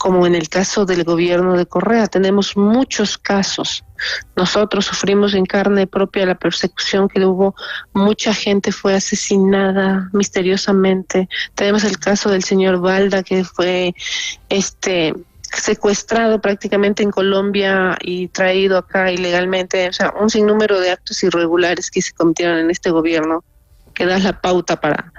como en el caso del gobierno de Correa. Tenemos muchos casos. Nosotros sufrimos en carne propia la persecución que hubo. Mucha gente fue asesinada misteriosamente. Tenemos el caso del señor Balda, que fue secuestrado prácticamente en Colombia y traído acá ilegalmente. O sea, un sinnúmero de actos irregulares que se cometieron en este gobierno, que da la pauta para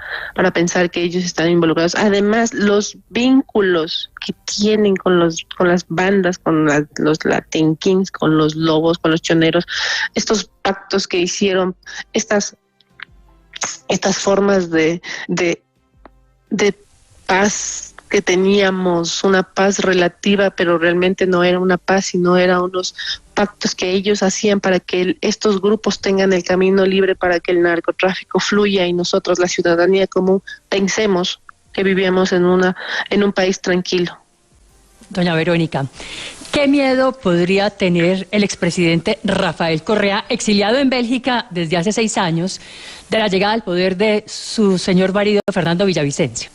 pensar que ellos están involucrados. Además, los vínculos que tienen con las bandas, con los Latin Kings, con los lobos, con los choneros, estos pactos que hicieron, estas formas de paz que teníamos, una paz relativa, pero realmente no era una paz, sino era unos pactos que ellos hacían para que estos grupos tengan el camino libre para que el narcotráfico fluya y nosotros, la ciudadanía común, pensemos que vivíamos en un país tranquilo. Doña Verónica, ¿qué miedo podría tener el expresidente Rafael Correa, exiliado en Bélgica desde hace 6 años, de la llegada al poder de su señor marido Fernando Villavicencio?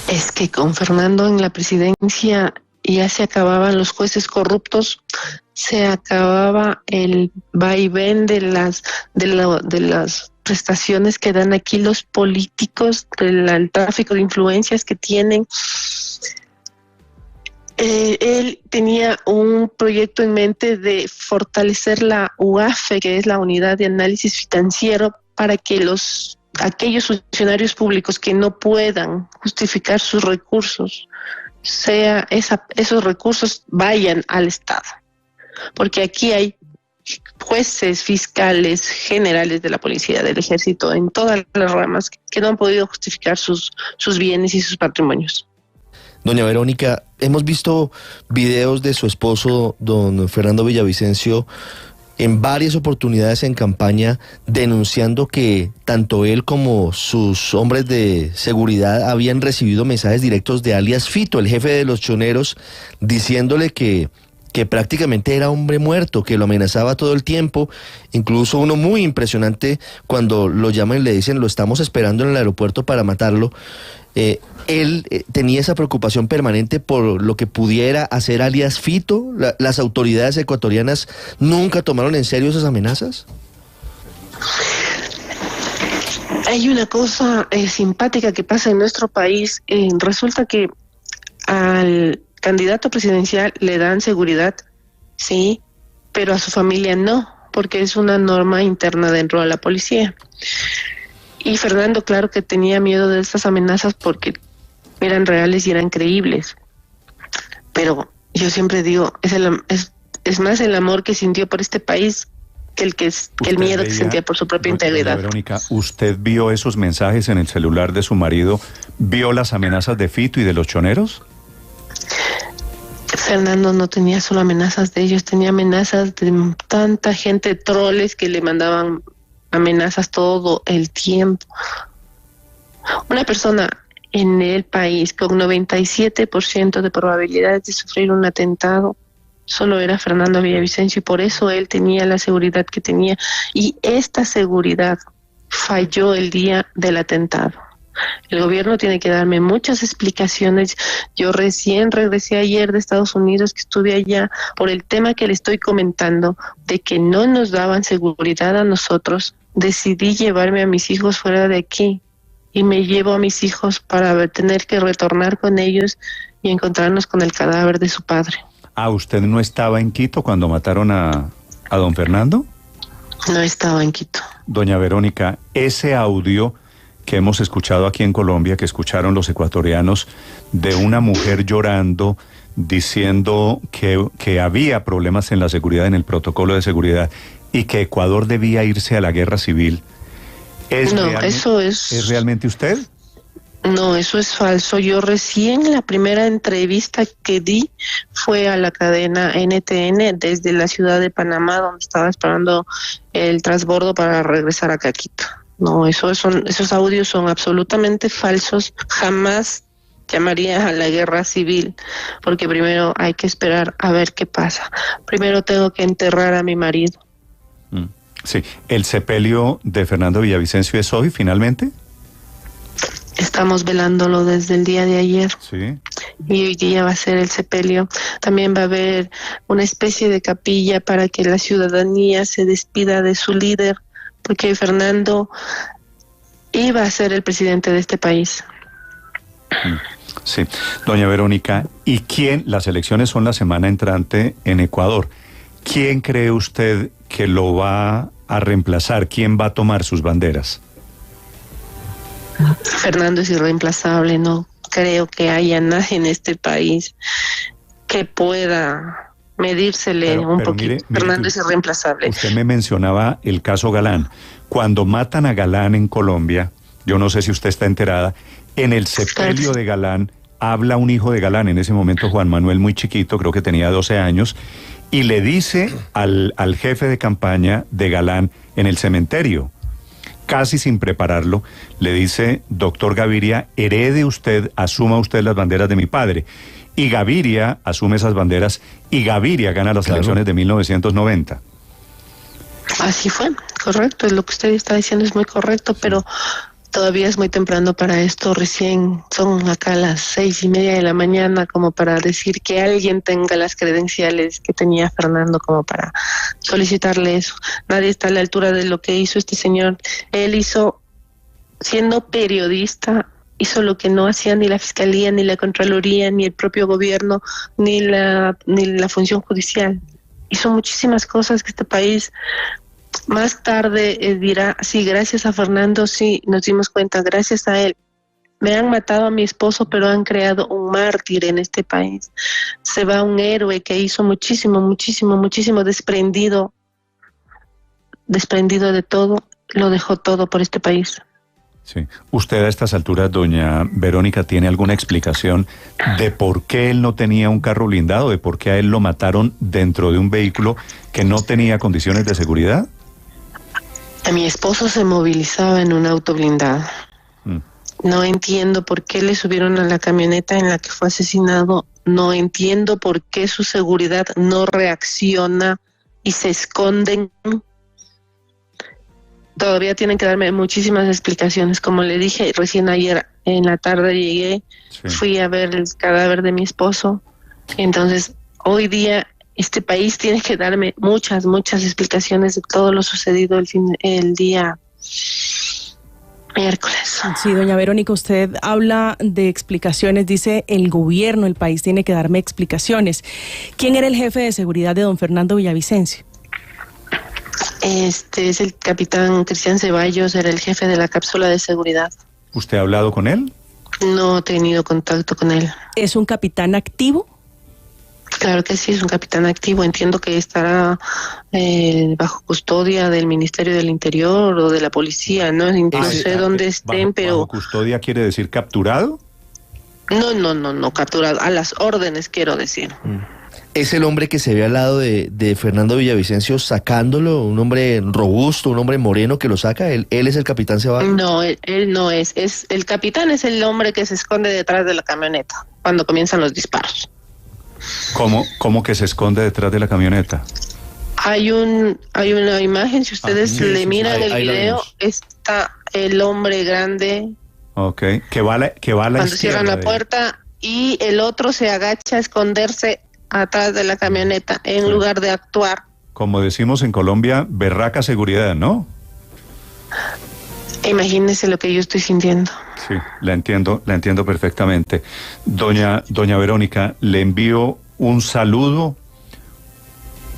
Es que con Fernando en la presidencia ya se acababan los jueces corruptos, se acababa el vaivén de las prestaciones que dan aquí los políticos, del tráfico de influencias que tienen. Él tenía un proyecto en mente de fortalecer la UAFE, que es la Unidad de Análisis Financiero, para que aquellos funcionarios públicos que no puedan justificar sus recursos, esos recursos vayan al Estado. Porque aquí hay jueces, fiscales, generales de la policía, del ejército, en todas las ramas, que no han podido justificar sus bienes y sus patrimonios. Doña Verónica, hemos visto videos de su esposo, don Fernando Villavicencio, en varias oportunidades en campaña, denunciando que tanto él como sus hombres de seguridad habían recibido mensajes directos de alias Fito, el jefe de los choneros, diciéndole que prácticamente era hombre muerto, que lo amenazaba todo el tiempo. Incluso uno muy impresionante cuando lo llaman y le dicen: lo estamos esperando en el aeropuerto para matarlo. Él tenía esa preocupación permanente por lo que pudiera hacer alias Fito. ¿Las autoridades ecuatorianas nunca tomaron en serio esas amenazas? Hay una cosa simpática que pasa en nuestro país. Resulta que al candidato presidencial le dan seguridad, sí, pero a su familia no, porque es una norma interna dentro de la policía. Y Fernando, claro que tenía miedo de estas amenazas porque eran reales y eran creíbles. Pero yo siempre digo, es más el amor que sintió por este país que el miedo que sentía por su propia integridad. Verónica, ¿usted vio esos mensajes en el celular de su marido? ¿Vio las amenazas de Fito y de los choneros? Fernando no tenía solo amenazas de ellos, tenía amenazas de tanta gente, troles que le mandaban amenazas todo el tiempo. Una persona en el país con 97% de probabilidades de sufrir un atentado solo era Fernando Villavicencio, y por eso él tenía la seguridad que tenía, y esta seguridad falló el día del atentado. El gobierno tiene que darme muchas explicaciones. Yo recién regresé ayer de Estados Unidos, que estuve allá, por el tema que le estoy comentando, de que no nos daban seguridad a nosotros. Decidí llevarme a mis hijos fuera de aquí, y me llevo a mis hijos para tener que retornar con ellos y encontrarnos con el cadáver de su padre. Ah, ¿usted no estaba en Quito cuando mataron a don Fernando? No estaba en Quito. Doña Verónica, ese audio que hemos escuchado aquí en Colombia, que escucharon los ecuatorianos, de una mujer llorando, diciendo que había problemas en la seguridad, en el protocolo de seguridad, y que Ecuador debía irse a la guerra civil. ¿Es realmente usted? No, eso es falso. Yo recién la primera entrevista que di fue a la cadena NTN desde la ciudad de Panamá, donde estaba esperando el transbordo para regresar acá a Quito. No, esos audios son absolutamente falsos. Jamás llamaría a la guerra civil, porque primero hay que esperar a ver qué pasa. Primero tengo que enterrar a mi marido. Sí, ¿el sepelio de Fernando Villavicencio es hoy finalmente? Estamos velándolo desde el día de ayer. Sí. y hoy día va a ser el sepelio. También va a haber una especie de capilla para que la ciudadanía se despida de su líder, porque Fernando iba a ser el presidente de este país. Sí, doña Verónica, ¿y quién? Las elecciones son la semana entrante en Ecuador. ¿Quién cree usted que lo va a reemplazar? ¿Quién va a tomar sus banderas? Fernando es irreemplazable, no creo que haya nadie en este país que pueda medírsele un poquito. Mire, Fernando es irreemplazable. Usted me mencionaba el caso Galán. Cuando matan a Galán en Colombia, yo no sé si usted está enterada, en el sepelio de Galán habla un hijo de Galán, en ese momento Juan Manuel, muy chiquito, creo que tenía 12 años, y le dice al jefe de campaña de Galán en el cementerio, casi sin prepararlo, le dice: doctor Gaviria, herede usted, asuma usted las banderas de mi padre. Y Gaviria asume esas banderas y Gaviria gana las elecciones de 1990. Así fue, correcto, es lo que usted está diciendo, es muy correcto, pero todavía es muy temprano para esto. Recién son acá las 6:30 de la mañana como para decir que alguien tenga las credenciales que tenía Fernando como para solicitarle eso. Nadie está a la altura de lo que hizo este señor. Él hizo, siendo periodista, hizo lo que no hacía ni la Fiscalía, ni la Contraloría, ni el propio gobierno, ni la función judicial. Hizo muchísimas cosas que este país más tarde dirá: sí, gracias a Fernando, sí, nos dimos cuenta, gracias a él. Me han matado a mi esposo, pero han creado un mártir en este país. Se va un héroe que hizo muchísimo, muchísimo, muchísimo, desprendido de todo, lo dejó todo por este país. Sí. ¿Usted a estas alturas, doña Verónica, tiene alguna explicación de por qué él no tenía un carro blindado, de por qué a él lo mataron dentro de un vehículo que no tenía condiciones de seguridad? A mi esposo se movilizaba en un auto blindado. No entiendo por qué le subieron a la camioneta en la que fue asesinado. No entiendo por qué su seguridad no reacciona y se esconden. Todavía tienen que darme muchísimas explicaciones. Como le dije, recién ayer en la tarde llegué, fui a ver el cadáver de mi esposo. Entonces, hoy día este país tiene que darme muchas explicaciones de todo lo sucedido el día miércoles. Sí, doña Verónica, usted habla de explicaciones, dice el gobierno, el país tiene que darme explicaciones. ¿Quién era el jefe de seguridad de don Fernando Villavicencio? Este es el capitán Cristian Ceballos, era el jefe de la cápsula de seguridad. ¿Usted ha hablado con él? No he tenido contacto con él. ¿Es un capitán activo? Claro que sí, es un capitán activo. Entiendo que estará bajo custodia del Ministerio del Interior o de la policía, ¿no? No sé dónde estén, pero... ¿Bajo custodia quiere decir capturado? No, capturado. A las órdenes, quiero decir. Es el hombre que se ve al lado de Fernando Villavicencio sacándolo, un hombre robusto, un hombre moreno que lo saca. ¿Él es el capitán Ceballos? No, él no es. El capitán es el hombre que se esconde detrás de la camioneta cuando comienzan los disparos. ¿Cómo que se esconde detrás de la camioneta? Hay una imagen, si ustedes le miran el video, está el hombre grande. Ok, que va a la cuando izquierda. Cierran la puerta y el otro se agacha a esconderse atrás de la camioneta en lugar de actuar. Como decimos en Colombia, berraca seguridad, ¿no? Imagínese lo que yo estoy sintiendo. Sí, la entiendo perfectamente. Doña Verónica, le envío un saludo,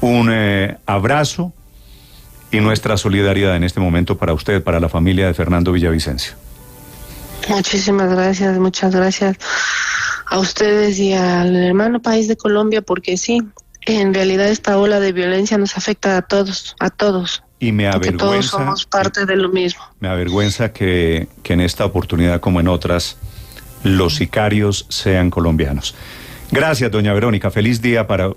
un abrazo y nuestra solidaridad en este momento para usted, para la familia de Fernando Villavicencio. Muchísimas gracias, muchas gracias a ustedes y al hermano país de Colombia, porque sí, en realidad esta ola de violencia nos afecta a todos. Y me avergüenza, todos somos parte de lo mismo. Me avergüenza que en esta oportunidad, como en otras, los sicarios sean colombianos. Gracias, doña Verónica. Feliz día para